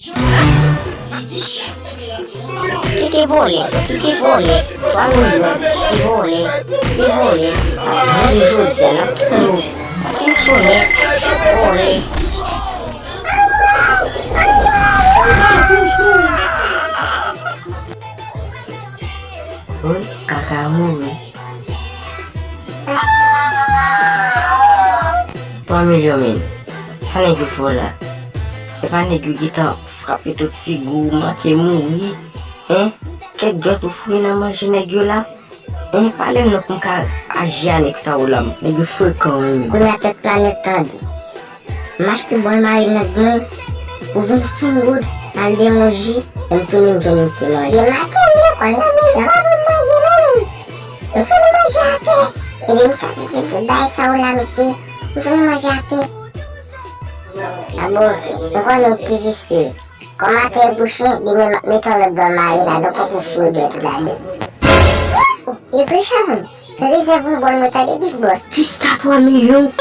Che vuole? Che vuole? Famiglia, che vuole? Che vuole? Risultano, che vuole? Oi, kakamu. Famiglia mia, sana che vuole? E fanno che kita frappé toute figure, moitié mouillé, hein? Quel gars tout fou dans ma jeune là? Hein? Parlez-nous comme qu'à agir avec ça ou là, mais du feu quand même. Kuna te planète Mas tu bol mari na gun. O vento fungud. Al demoji. Em tu nim jonin sinoi. Dia makan dia kwa la me dia wa imagine. Eu sou uma jaque. Ele não sabe que dá essa olha me se. Eu sou uma jaque. Abo, eu vou no TV se. Como a te puxe de me tola do mari lá do coco fude lá. E puxa. Você diz que eu vou botar de Big Boss. Que está tua milhão?